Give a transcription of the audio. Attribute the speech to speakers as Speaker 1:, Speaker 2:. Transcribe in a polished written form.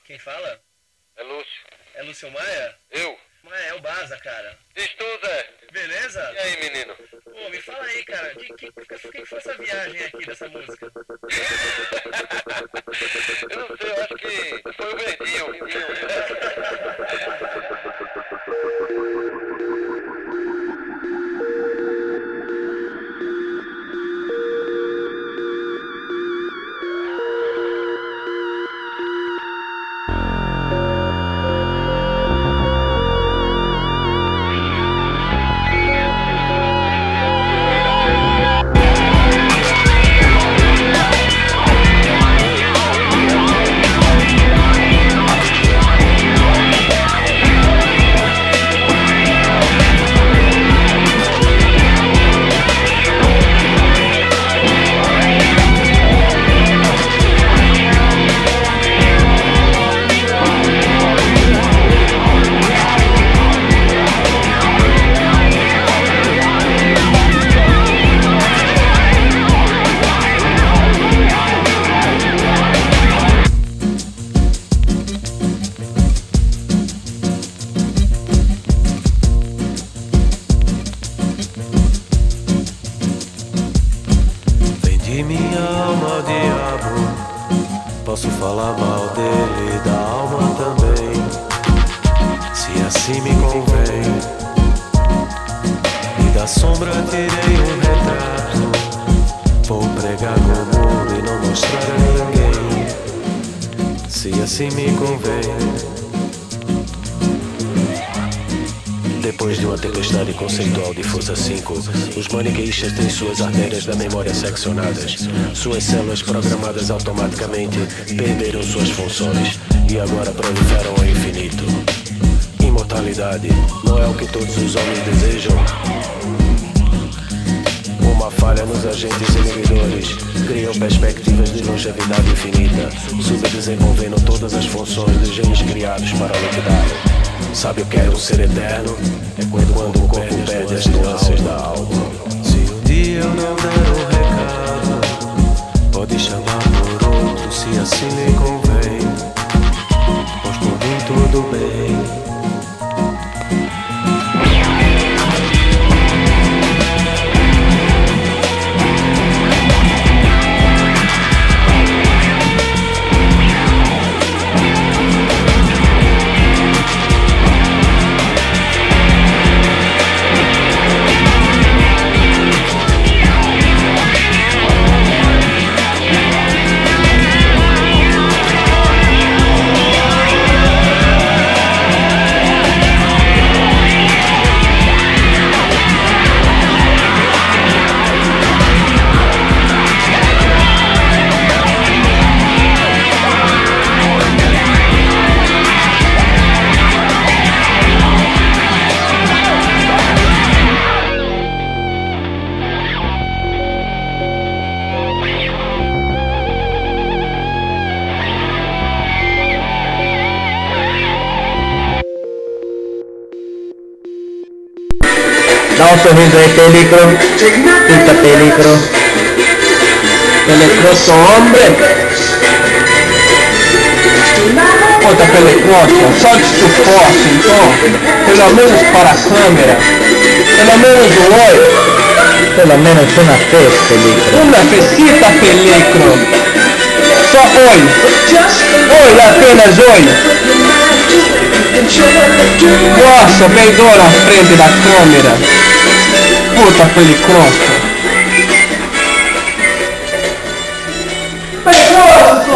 Speaker 1: Quem fala?
Speaker 2: É Lúcio.
Speaker 1: É Lúcio Maia?
Speaker 2: Eu?
Speaker 1: Maia, é o Baza, cara.
Speaker 2: Diz tu, Zé.
Speaker 1: Beleza?
Speaker 2: E aí, menino?
Speaker 1: Pô, me fala aí, cara. Que foi essa viagem aqui dessa música?
Speaker 2: Eu não sei, eu acho que foi o Verdinho.
Speaker 3: Vendi minha alma ao diabo, posso falar mal dele, da alma também, se assim me convém. E da sombra tirei um retrato, vou pregar no mundo e não mostrar a ninguém, se assim me convém. Depois de uma tempestade conceitual de força 5, os maniqueístas têm suas artérias da memória seccionadas. Suas células programadas automaticamente perderam suas funções e agora proliferam ao infinito. Imortalidade não é o que todos os homens desejam. Uma falha nos agentes inibidores criou perspectivas de longevidade infinita, subdesenvolvendo todas as funções dos genes criados para liquidá-lo. Sabe o que é um ser eterno? É quando o corpo perde as nuances da alma. Se um dia eu não der um recado, pode chamar por outro se assim lhe convém, pois por mim tudo bem.
Speaker 4: Dá um sorriso aí, Pelicro. Pinta, Pelicro. Pelecoso, hombre. Outra Pelecoso, só de suporte, então. Pelo menos para a câmera. Pelo menos um olho. Pelo menos uma vez, Pelicro. Uma vecita, Pelicro. Só olho. Olho, apenas olho. Nossa, peidou na frente da câmera. Puta Pelicoso. Pelicoso!